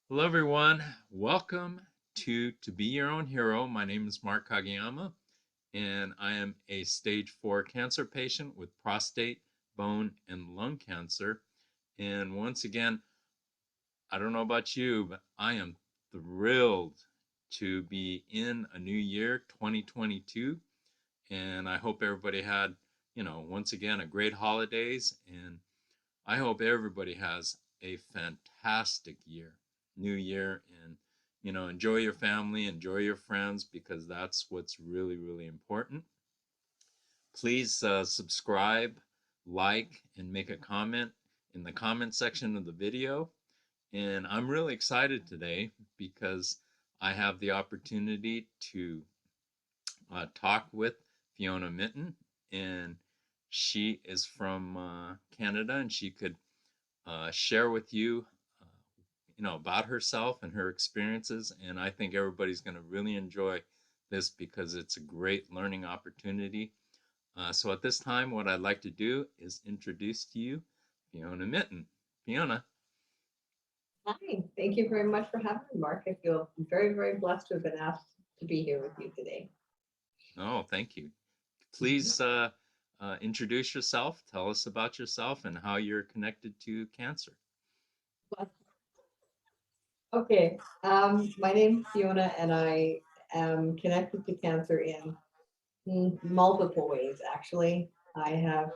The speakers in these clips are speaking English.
Hello, everyone. Welcome to Be Your Own Hero. My name is Mark Kageyama, and I am a stage 4 cancer patient with prostate, bone, and lung cancer. And once again, I don't know about you, but I am thrilled to be in a new year, 2022. And I hope everybody had, once again, a great holidays. And I hope everybody has a fantastic new year, and enjoy your family, enjoy your friends, because that's what's really, really important. Please subscribe, like, and make a comment in the comment section of the video. And I'm really excited today because I have the opportunity to talk with Fiona Mitten, and she is from Canada, and she could share with you, uh, about herself and her experiences. And I think everybody's going to really enjoy this because it's a great learning opportunity. So at this time, what I'd like to do is introduce to you Fiona Mitten. Fiona. Hi, thank you very much for having me, Mark. I feel very, very blessed to have been asked to be here with you today. Oh, thank you. Mhm. Please introduce yourself. Tell us about yourself and how you're connected to cancer. Well, Okay, my name's Fiona, and I am connected to cancer in multiple ways. Actually, I have,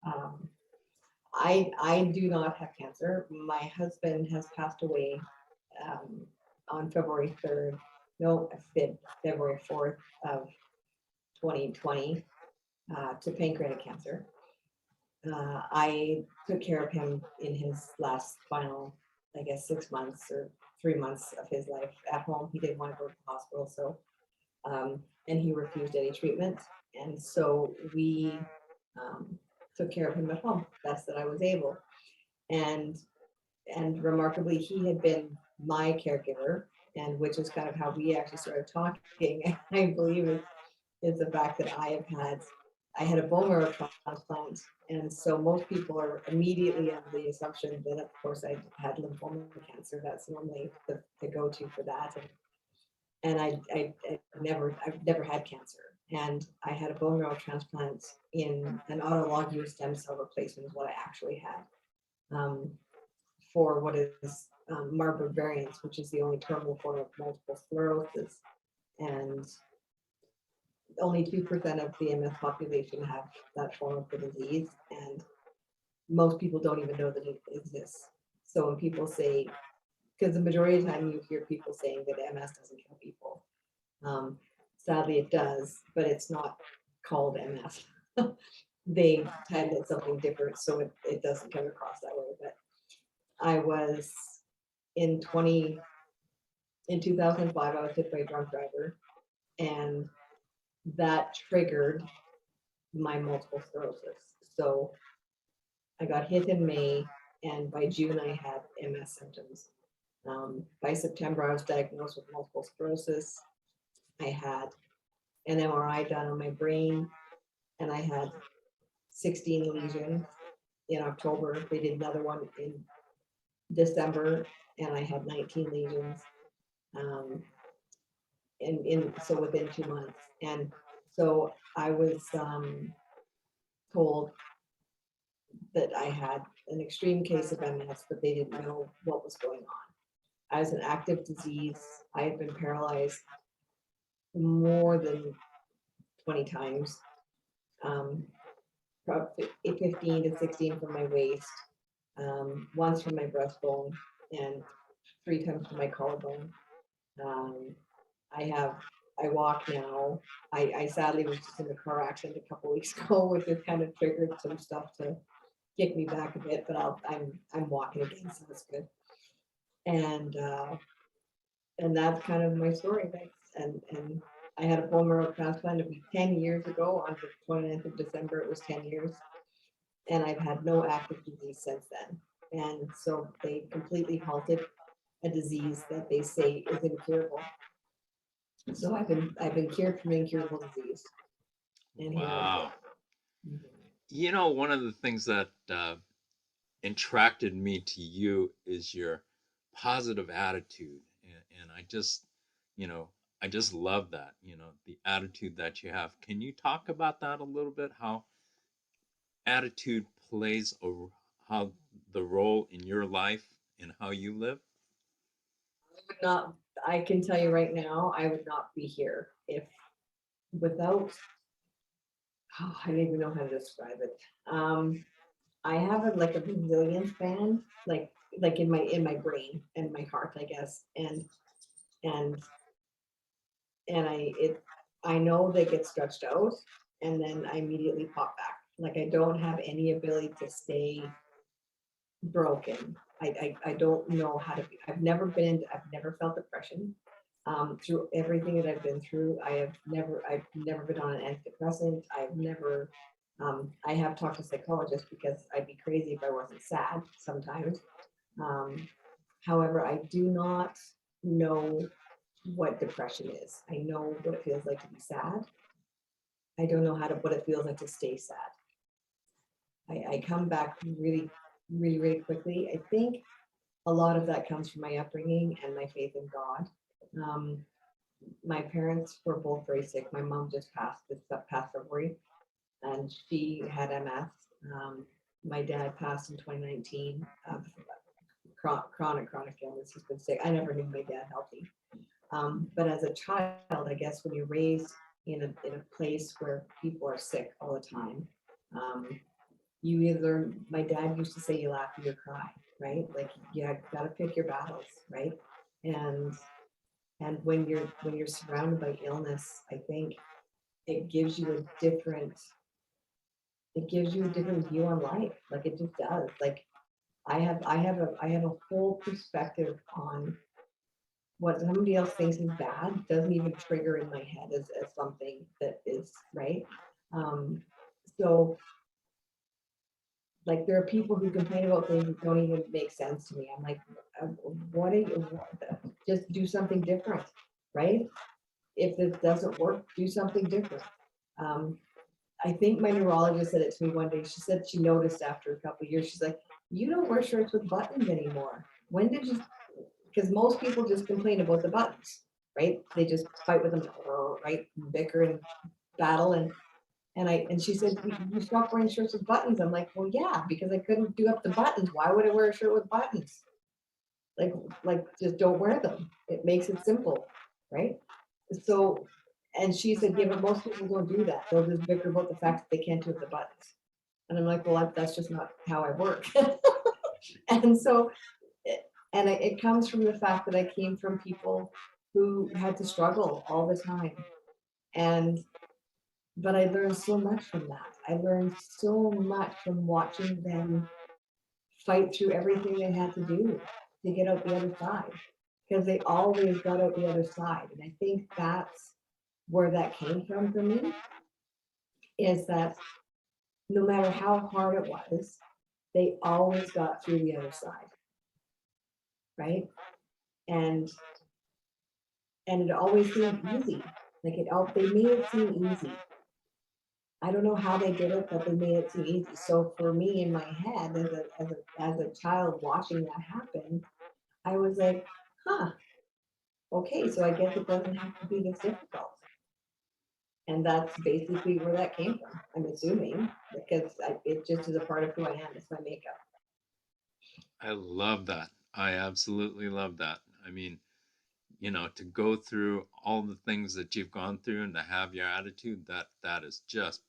um, I do not have cancer. My husband has passed away um, on February 3rd. No, February 4th of 2020 to pancreatic cancer. I took care of him in his last final, I guess, 6 months or 3 months of his life at home. He didn't want to go to the hospital, and he refused any treatment. And so we um, took care of him at home, best that I was able. And and remarkably, he had been my caregiver, and which is kind of how we actually started talking. I believe is the fact that I had a bone marrow transplant, and so most people are immediately under the assumption that, of course, I had lymphoma cancer. That's normally the go-to for that, and I've never had cancer, and I had a bone marrow transplant in an autologous stem cell replacement is what I actually had for what is Marburg variants, which is the only terminal form of multiple sclerosis, and only 2% of the MS population have that form of the disease, and most people don't even know that it exists. So when people say, because the majority of the time you hear people saying that MS doesn't kill people, um, sadly it does, but it's not called MS. They title it something different, so it doesn't come across that way. But I was in 20 in 2005, I was hit by a drunk driver, and that triggered my multiple sclerosis. So I got hit in May, and by June I had MS symptoms. By September, I was diagnosed with multiple sclerosis. I had an MRI done on my brain, and I had 16 lesions in October. They did another one in December, and I had 19 lesions. Um, in so within 2 months, and so I was told that I had an extreme case of MS, but they didn't know what was going on. I was an active disease. I had been paralyzed more than 20 times, um, probably 15 to 16 from my waist, once from my breastbone, and 3 times from my collarbone. Um, I have, I walk now. I sadly was just in a car accident a couple weeks ago, which has kind of triggered some stuff to kick me back a bit, but I'm walking again, so it's good. And and that's kind of my story. And I had a bone marrow transplant. It was 10 years ago. On the 29th of December, it was 10 years, and I've had no active disease since then. And so they completely halted a disease that they say is incurable. So I've been cured from incurable disease, and here I Wow. am. One of the things that attracted me to you is your positive attitude, and you know, I just love that, the attitude that you have. Can you talk about that a little bit? How attitude plays how the role in your life and how you live? Would not, I can tell you right now, I would not be here if without, oh, I don't even know how to describe it. I have a, like a resilience band, like in my brain and my heart, I guess, and and I know they get stretched out, and then I immediately pop back. Like I don't have any ability to stay broken. I don't know how to be. I've never felt depression. Through everything that I've been through, I've never been on an antidepressant. I have talked to psychologists because I'd be crazy if I wasn't sad sometimes. Um, However, I do not know what depression is. I know what it feels like to be sad. I don't know what it feels like to stay sad. I come back really quickly. I think a lot of that comes from my upbringing and my faith in God. Um, my parents were both very sick. My mom just passed this past February, and she had MS. My dad passed in 2019 of chronic illness. He's been sick. I never knew my dad healthy. But as a child, I guess when you're raised in a place where people are sick all the time, um, you either, my dad used to say, you laugh or you cry, right? Like you got to pick your battles, right? And when you're surrounded by illness, I think it gives you a different it gives you a different view on life. Like it just does. Like I have a whole perspective on what somebody else thinks is bad doesn't even trigger in my head as something that is right. Um, so like there are people who complain about things that don't even make sense to me. I'm like, what are you? Just do something different, right? If it doesn't work, do something different. Um, I think my neurologist said it to me one day. She said she noticed after a couple of years, she's like, you don't wear shirts with buttons anymore. When did you? Because most people just complain about the buttons, right? They just fight with them, right? Bicker and battle. And she said, you stopped wearing shirts with buttons. I'm like, well, yeah, because I couldn't do up the buttons. Why would I wear a shirt with buttons? Like, like just don't wear them. It makes it simple, right? So, and she said, yeah, but most people don't do that. They'll just bicker about the fact that they can't do up the buttons. And I'm like, well, that's just not how I work. And so, it comes from the fact that I came from people who had to struggle all the time. And but I learned so much from that. I learned so much from watching them fight through everything they had to do to get out the other side, because they always got out the other side. And I think that's where that came from for me, is that no matter how hard it was, they always got through the other side, right? And it always seemed easy. Like they made it seem easy. I don't know how they did it, but they made it seem easy. So for me in my head, as a child watching that happen, I was like, huh, okay, so I guess it doesn't have to be this difficult. And that's basically where that came from. I'm assuming because it just is a part of who I am. It's my makeup. I love that. I absolutely love that. I mean, to go through all the things that you've gone through and to have your attitude, that is just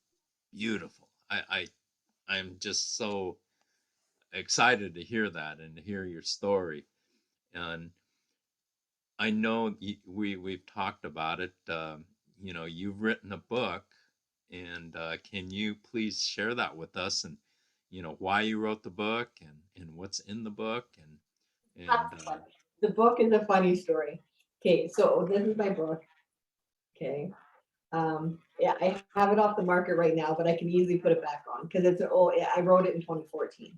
beautiful. I'm just so excited to hear that and to hear your story. And I know we've talked about it. You've written a book, and can you please share that with us, and why you wrote the book, and what's in the book, and That's funny. The book is a funny story. Okay, so this is my book. Okay. Yeah, I have it off the market right now, but I can easily put it back on because I wrote it in 2014.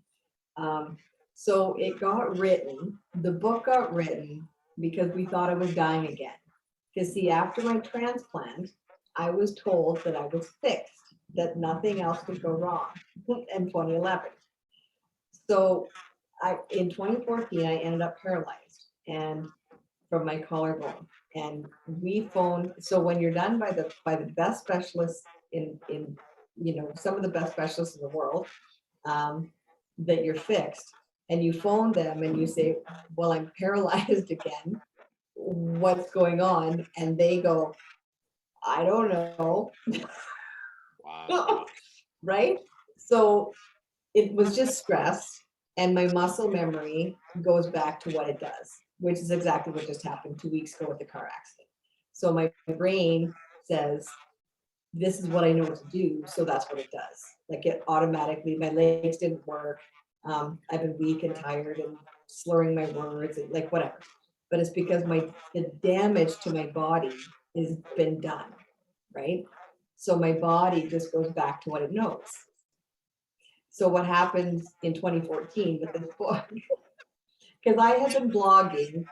Um, so it got written, the book got written because we thought I was dying again. Because see, after my transplant, I was told that I was fixed, that nothing else could go wrong in 2011. So in 2014, I ended up paralyzed. and from my collarbone. And we phoned. So when you're done by the best specialists in some of the best specialists in the world, um, that you're fixed, and you phone them and you say, "Well, I'm paralyzed again. What's going on?" And they go, "I don't know." Wow. Right? So it was just stress, and my muscle memory goes back to what it does, which is exactly what just happened 2 weeks ago with the car accident. So my brain says, this is what I know to do, so that's what it does. Like it automatically, my legs didn't work. I've been weak and tired and slurring my words and like whatever. But it's because the damage to my body has been done, right? So my body just goes back to what it knows. So what happens in 2014 with this book? Because I had been blogging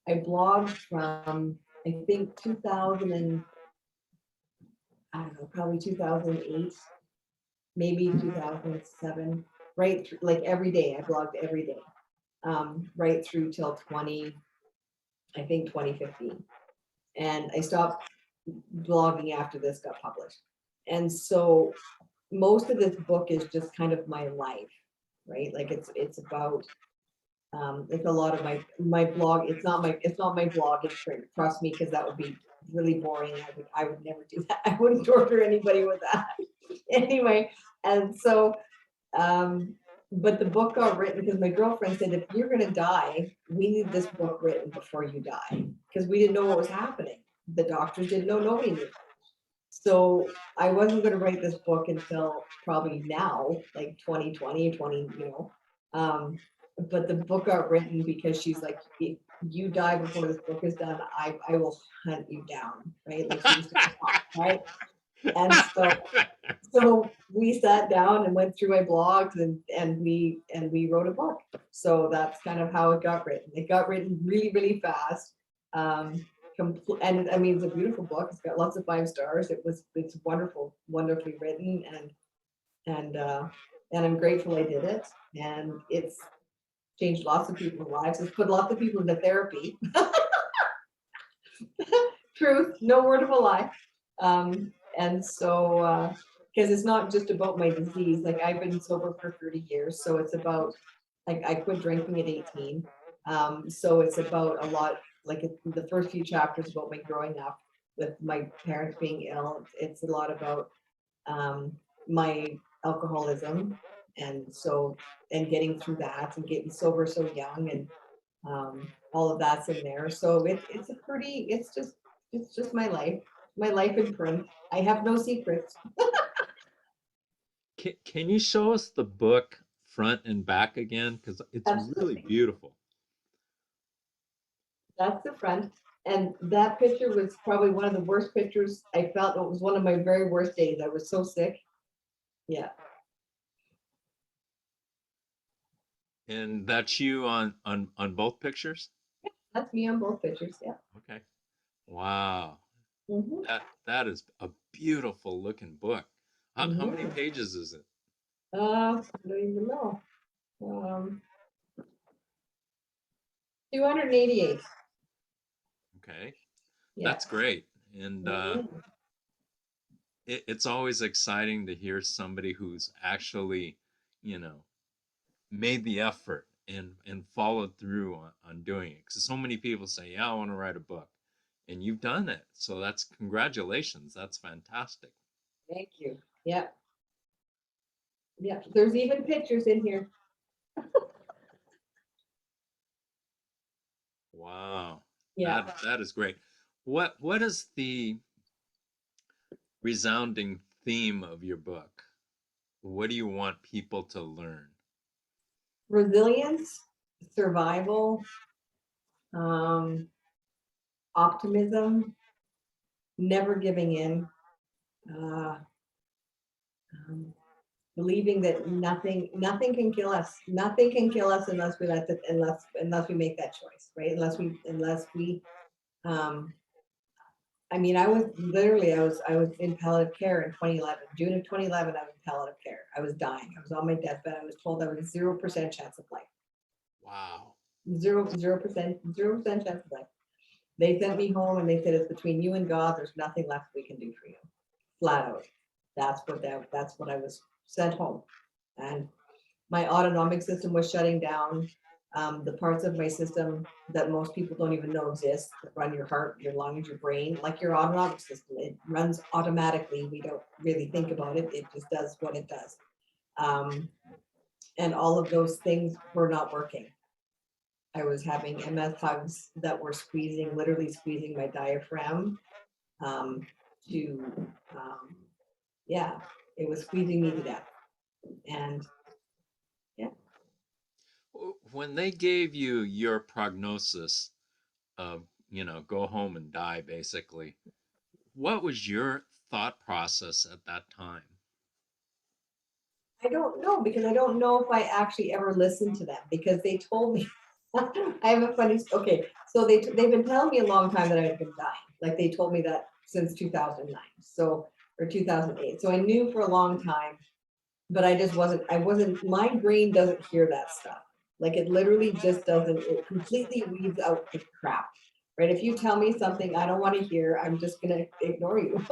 I blogged from I think 2000 and I don't know, probably 2008, maybe 2007, right through, like every day. I blogged every day, right through till I think 2015, and I stopped blogging after this got published. And so most of this book is just kind of my life, right? Like it's about it's a lot of my blog. It's not my blog in print. Trust me, because that would be really boring. I would never do that. I wouldn't torture anybody with that. Anyway, and so um, but the book got written because my girlfriend said, if you're gonna die, we need this book written before you die, because we didn't know what was happening. The doctors didn't know. Nobody knew. So I wasn't going to write this book until probably now, like 2020, 20, Um, but the book got written because she's like, if you die before this book is done, I will hunt you down, right? Like she was gonna talk, right? And so we sat down and went through my blogs and we wrote a book. So that's kind of how it got written. It got written really, really fast. Um, and I mean, it's a beautiful book. It's got lots of 5 stars. It's wonderful, wonderfully written, and uh, and I'm grateful I did it. And it's changed lots of people's lives. It's put lots of people into therapy. Truth, no word of a lie. And so, because it's not just about my disease. Like I've been sober for 30 years, so it's about like I quit drinking at 18. So it's about a lot. Like the first few chapters about my growing up with my parents being ill. It's a lot about um, my alcoholism, and so and getting through that and getting sober so young, and all of that's in there. So it's just my life in print. I have no secrets. Can you show us the book front and back again? Because it's really Absolutely. beautiful. That's the front. And that picture was probably one of the worst pictures I felt. It was one of my very worst days. I was so sick. Yeah, And that's you on both pictures? that's me on both pictures. Yeah. Okay. Wow. Hmm. That is a beautiful looking book. How many Hmm. pages is it? I don't even know. Um, 288. Okay. Yeah. That's great. And Mhm. it's always exciting to hear somebody who's actually, you know, made the effort and followed through on doing it. Because so many people say, "Yeah, I want to write a book," and you've done it. So that's congratulations. That's fantastic. Thank you. Yeah. Yeah. There's even pictures in here. Wow, Yeah. that is great. What is the resounding theme of your book? What do you want people to learn? Resilience, survival, um, optimism, never giving in, uh, um, believing that nothing can kill us. Nothing can kill us unless we let it, unless we make that choice, right? Unless we um, I mean, I was in palliative care in 2011. June of 2011, I was in palliative care. I was dying. I was on my deathbed. I was told I was 0% chance of life. Wow. 0% chance of life. They sent me home and they said, it's between you and God. There's nothing left we can do for you. Flat out. That's what I was sent home. And my autonomic system was shutting down. The parts of my system that most people don't even know exist, that run your heart, your lungs, your brain, like your autonomic system. It runs automatically. We don't really think about it. It just does what it does. Um, and all of those things were not working. I was having MS hugs that were squeezing, literally squeezing my diaphragm um, to, um, yeah, it was squeezing me to death. And yeah, When they gave you your prognosis of, go home and die, basically, what was your thought process at that time? I don't know because I don't know if I actually ever listened to them because they told me. I have a funny. Okay, so they've been telling me a long time that I've been dying. Like they told me that since 2009, so or 2008. So I knew for a long time, but I just wasn't. I wasn't. My brain doesn't hear that stuff. Like it literally just doesn't. It completely weeds out the crap. Right? If you tell me something I don't want to hear, I'm just gonna ignore you,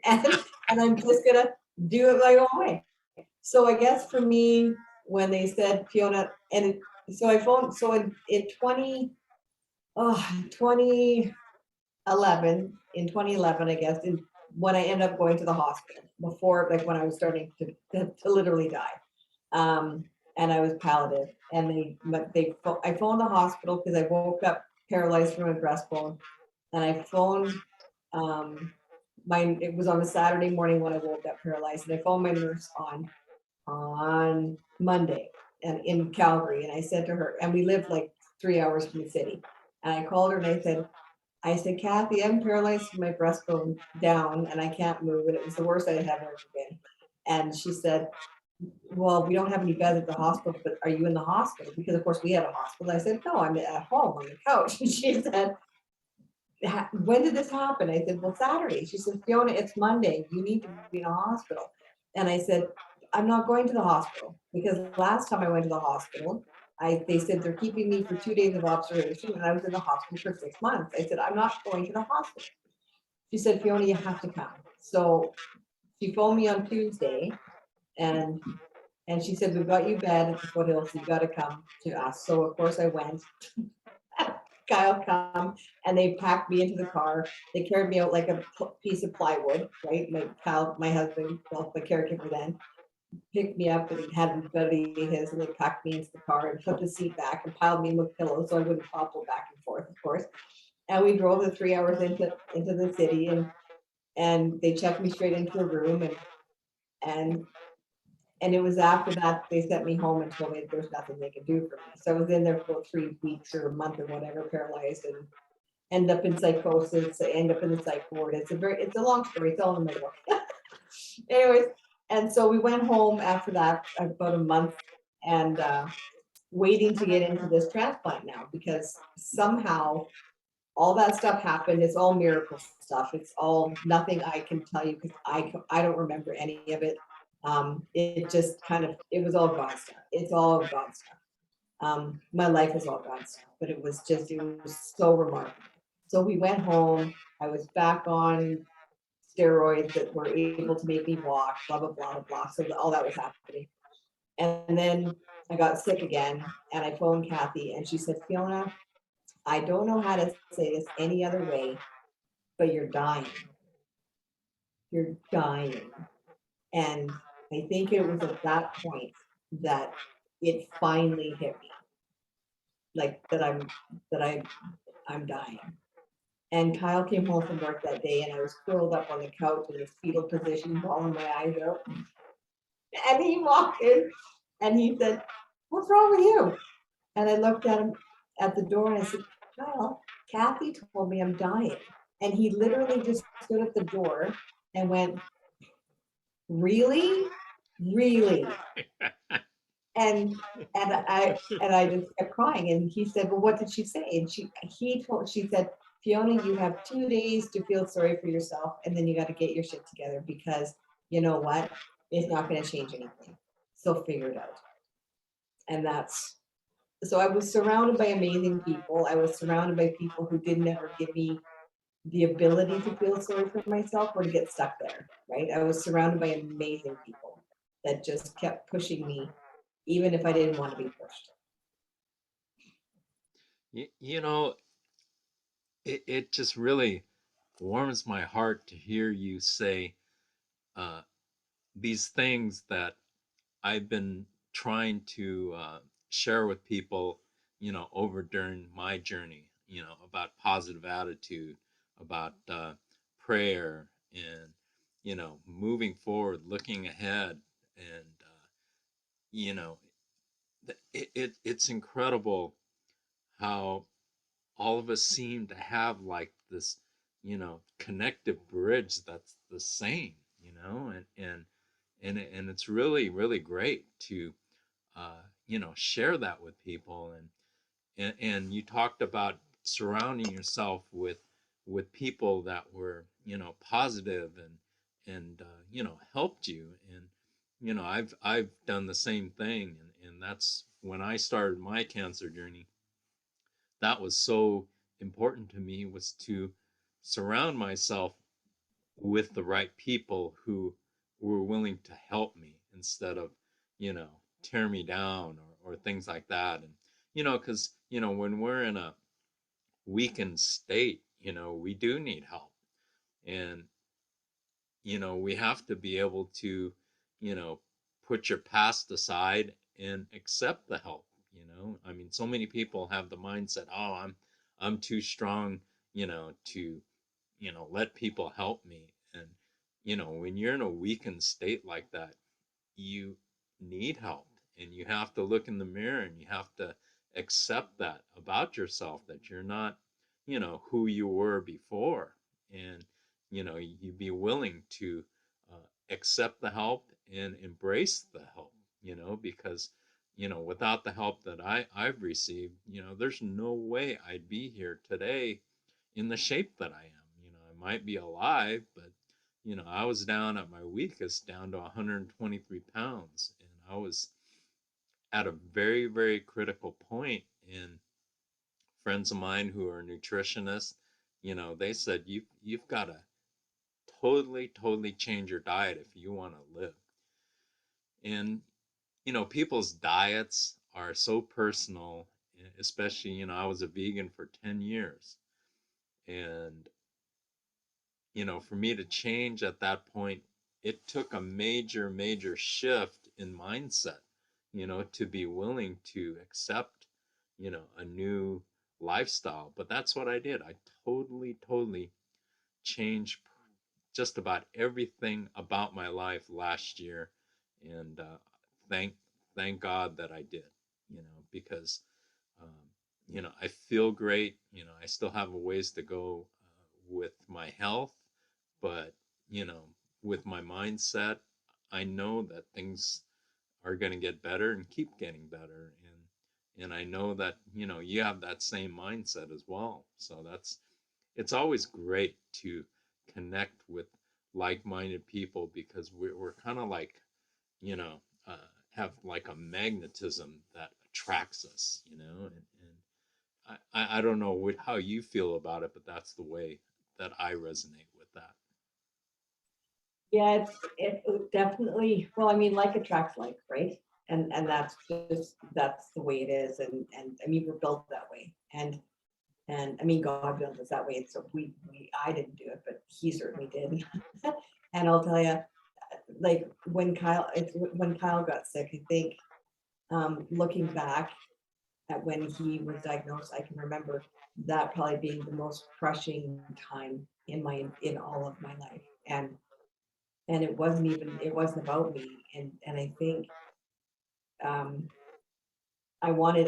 and and I'm just gonna do it my own way. So I guess for me, when they said Fiona, and so I phoned, so in 2011, in 2011, I guess, when I ended up going to the hospital before, like when I was starting to literally die. Um, and I was palliative and I phoned the hospital because I woke up paralyzed from my breastbone and I phoned, um, it was on a Saturday morning when I woke up paralyzed and I phoned my nurse on Monday and in Calgary. And I said to her, and we lived like 3 hours from the city. And I called her and I said, Kathy, I'm paralyzed from my breastbone down and I can't move. And it was the worst I had ever been. And she said, well, we don't have any beds at the hospital, but are you in the hospital? Because of course we had a hospital. I said, no, I'm at home on the couch. And she said, when did this happen? I said, well, Saturday. She said, Fiona, it's Monday. You need to be in a hospital. And I said, I'm not going to the hospital because last time I went to the hospital, they said they're keeping me for 2 days of observation and I was in the hospital for 6 months. I said, I'm not going to the hospital. She said, Fiona, you have to come. So she phoned me on Tuesday and she said, we've got you bed at the foothills, so you got to come to us. So of course I went. Kyle come and they packed me into the car. They carried me out like a piece of plywood, right? My husband, well, the caregiver then, picked me up and had a buddy his and they packed me into the car and put the seat back and piled me in with pillows so I wouldn't topple back and forth, of course. And we drove the 3 hours into the city and they checked me straight into a room and and it was after that they sent me home and told me there's nothing they could do for me. So I was in there for 3 weeks or a month or whatever, paralyzed and end up in psychosis, end up in the psych ward. It's a long story. It's all in my book. Anyways, and so we went home after that about a month and waiting to get into this transplant now because somehow all that stuff happened. It's all miracle stuff. It's all nothing I can tell you because I don't remember any of it. It just it was all God stuff. It's all God stuff. My life is all God stuff, but it was so remarkable. So we went home. I was back on steroids that were able to make me walk, blah, blah, blah, blah, blah. So all that was happening. And then I got sick again and I phoned Kathy and she said, Fiona, I don't know how to say this any other way, but you're dying. You're dying. And I think it was at that point that it finally hit me, like I'm dying. And Kyle came home from work that day and I was curled up on the couch in this fetal position, bawling my eyes out. And he walked in and he said, what's wrong with you? And I looked at him at the door and I said, Kyle, Kathy told me I'm dying. And he literally just stood at the door and went, really? Really? And I just kept crying. And he said, well, what did she say? And she said, Fiona, you have 2 days to feel sorry for yourself, and then you got to get your shit together because you know what? It's not going to change anything. So figure it out. And that's So I was surrounded by amazing people. I was surrounded by people who didn't ever give me the ability to feel sorry for myself or to get stuck there, right? I was surrounded by amazing people that just kept pushing me, even if I didn't want to be pushed. You know, it just really warms my heart to hear you say uh, these things that I've been trying to share with people, over during my journey, about positive attitude, about prayer, and, moving forward, looking ahead. And, you know, it's incredible how all of us seem to have like this, connective bridge that's the same, and it's really, really great to share that with people. And you talked about surrounding yourself with people that were, positive and helped you. And I've done the same thing. And that's when I started my cancer journey. That was so important to me, was to surround myself with the right people who were willing to help me instead of, you know, tear me down, or things like that. And, because, when we're in a weakened state, we do need help. And, we have to be able to, you know, put your past aside and accept the help. I mean, so many people have the mindset, oh, I'm too strong, to let people help me. And when you're in a weakened state like that, you need help, and you have to look in the mirror and you have to accept that about yourself, that you're not, who you were before. And you be willing to accept the help and embrace the help, because without the help that I've received, there's no way I'd be here today in the shape that I am. I might be alive, but I was down at my weakest, down to 123 pounds, and I was at a very, very critical point. And friends of mine who are nutritionists, they said you've got to totally, totally change your diet if you want to live. And people's diets are so personal, especially, I was a vegan for 10 years. And for me to change at that point, it took a major, major shift in mindset, to be willing to accept, a new lifestyle. But that's what I did. I totally, totally changed just about everything about my life last year. And thank, thank God that I did, because um, I feel great. I still have a ways to go with my health, but with my mindset, I know that things are going to get better and keep getting better. And I know that you have that same mindset as well. So it's always great to connect with like-minded people, because we're kind of like, you know uh, have like a magnetism that attracts us. And I don't know how you feel about it, but that's the way that I resonate with that. Yeah, it definitely, well, I mean, like attracts like, right? And that's the way it is. And I mean, we're built that way. And I mean, God built us that way. And so I didn't do it, but he certainly did. And I'll tell you, like when Kyle got sick, I think, looking back at when he was diagnosed, I can remember that probably being the most crushing time in all of my life. And it wasn't about me. And I think, um, I wanted,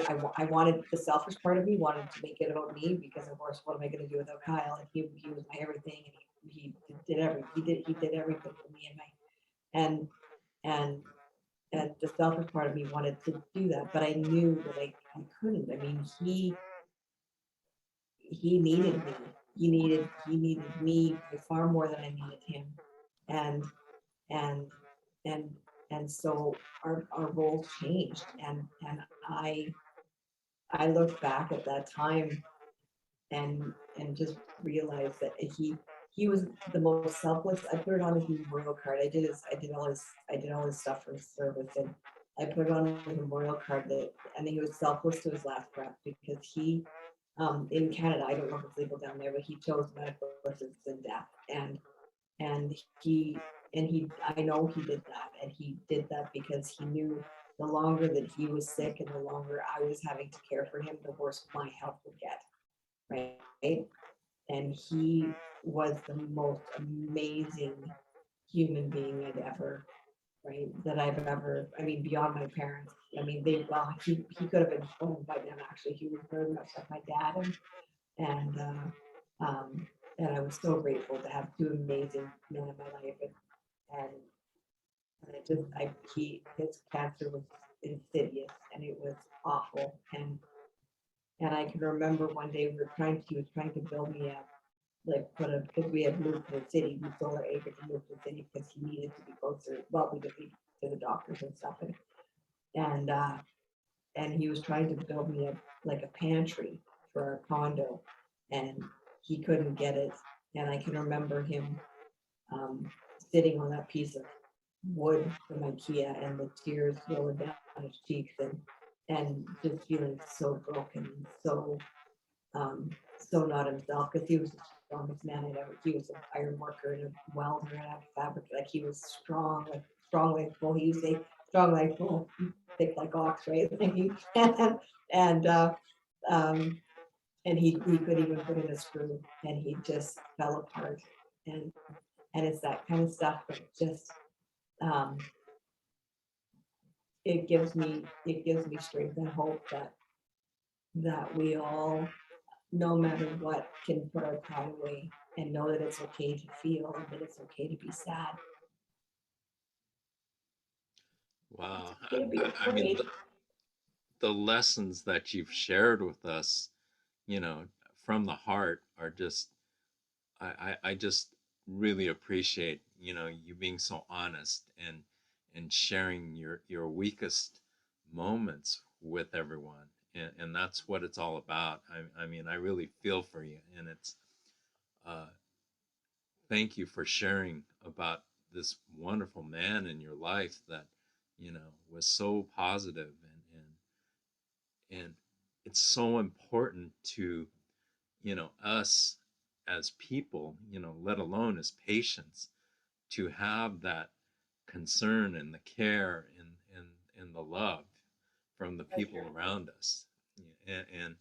the selfish part of me wanted to make it about me, because of course, what am I going to do without Kyle? And he was my everything, and he did everything for me. And and the selfish part of me wanted to do that, but I knew that I couldn't. I mean, he needed me. He needed me by far more than I needed him. And and and and so our roles changed. And I I look back at that time and just realized that he was the most selfless. I put it on his memorial card. I did all his stuff for his service, and I put it on his memorial card that, and he was selfless to his last breath because he, in Canada, I don't know if it's legal down there, but he chose medical assistance in death, and I know he did that, and he did that because he knew the longer that he was sick and the longer I was having to care for him, the worse my health would get, right? And he was the most amazing human being that I've ever, I mean, beyond my parents. I mean, well, he could have been home by then, actually. He was very much like my dad. And, and I was so grateful to have two amazing men in my life. And, and his cancer was insidious and it was awful. And I can remember one day he was trying to build me up because we had moved to the city, we sold our acres and moved to the city because he needed to be closer. Well, we could be to the doctors and stuff, and uh, and he was trying to build me like a pantry for our condo, and he couldn't get it. And I can remember him um, sitting on that piece of wood from IKEA and the tears rolling down his cheeks and just feeling so broken and so not himself because he was the strongest man I'd ever. He was an iron worker and a welder and a fabric. Like he was strong like bull. He used to say strong like bull, thick like ox, right? And um, and he could even put in a screw, and he just fell apart. And and it's that kind of stuff that just um, it gives me strength and hope that we all, no matter what, can put our pride away and know that it's okay to feel and that it's okay to be sad. Wow. It's okay to be I mean, afraid. the lessons that you've shared with us, you know, from the heart are just, I just really appreciate, you being so honest and sharing your weakest moments with everyone. And that's what it's all about. I mean, I really feel for you. And uh, thank you for sharing about this wonderful man in your life that, was so positive and it's so important to, us as people, let alone as patients, to have that concern and the care and the love from the That's people true. around us. And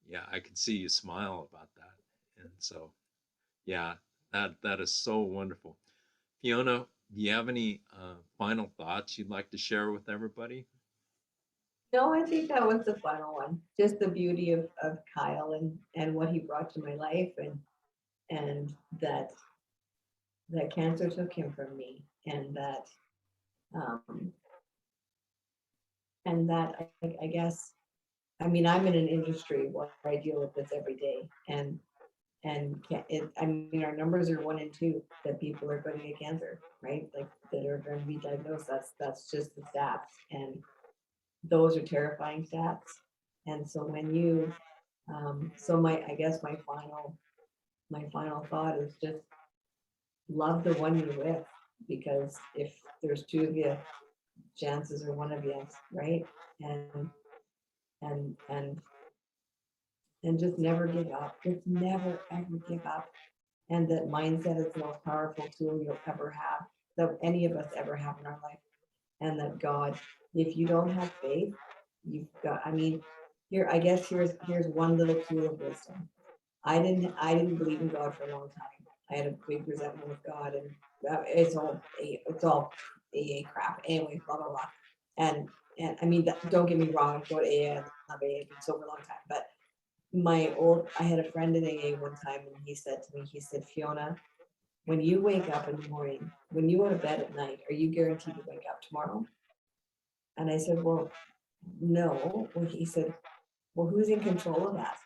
yeah, I could see you smile about that. And so, yeah, that is so wonderful. Fiona, do you have any final thoughts you'd like to share with everybody? No, I think that was the final one. Just the beauty of Kyle and what he brought to my life and that cancer took him from me um and that I guess I mean I'm in an industry where I deal with this every day and I mean our numbers are 1 and 2 that people are going to get cancer, right? Like that are going to be diagnosed. That's just the stats, and those are terrifying stats. And so when you so my I guess my final thought is just love the one you're with, because if there's two of you, chances are one of you, right? And and and and just never give up. Just never ever give up. And that mindset is the most powerful tool you'll ever have, that any of us ever have in our life. And that God, if you don't have faith, you've got, I mean, I guess here's one little tool of wisdom. I didn't believe in God for a long time. I had a big resentment with God, and it's all AA crap. Anyway, blah blah blah. And and I mean, don't get me wrong. I go to AA. I love AA. I've been sober a long time. But I had a friend in AA one time, and he said to me, he said, Fiona, when you wake up in the morning, when you go to bed at night, are you guaranteed to wake up tomorrow? And I said, well, no. Well, he said, well, who's in control of that?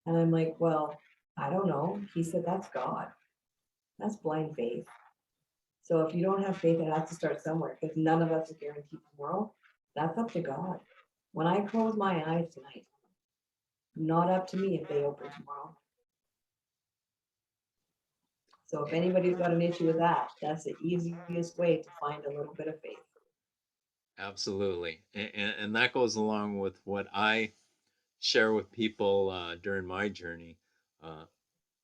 And I'm like, well, I don't know. He said, that's God. That's blind faith. So if you don't have faith, it has to start somewhere because none of us are guaranteed tomorrow. That's up to God. When I close my eyes tonight, not up to me if they open tomorrow. So if anybody's got an issue with that, that's the easiest way to find a little bit of faith. Absolutely. And that goes along with what I share with people during my journey. Uh,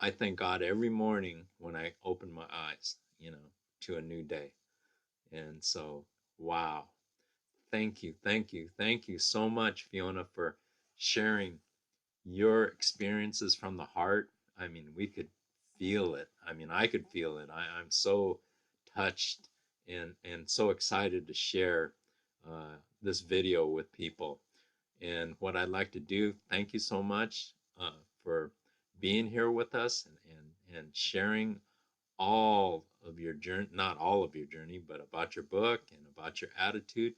I thank God every morning when I open my eyes, to a new day. And so, wow. Thank you, thank you, thank you so much, Fiona, for sharing your experiences from the heart. I mean, we could feel it. I mean, I could feel it. I'm so touched and so excited to share this video with people. And what I'd like to do, thank you so much for being here with us and sharing all of your journey, not all of your journey, but about your book and about your attitude.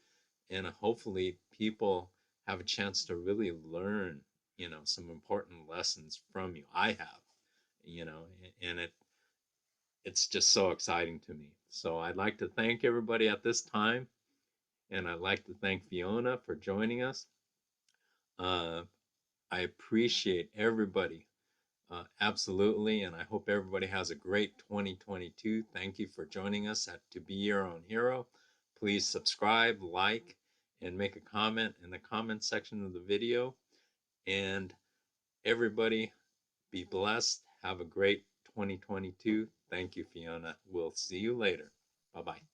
And hopefully people have a chance to really learn, some important lessons from you. I have, and it's just so exciting to me. So I'd like to thank everybody at this time. And I'd like to thank Fiona for joining us. Uh, I appreciate everybody. Absolutely. And I hope everybody has a great 2022. Thank you for joining us at To Be Your Own Hero. Please subscribe, like, and make a comment in the comment section of the video. And everybody be blessed. Have a great 2022. Thank you, Fiona. We'll see you later. Bye bye.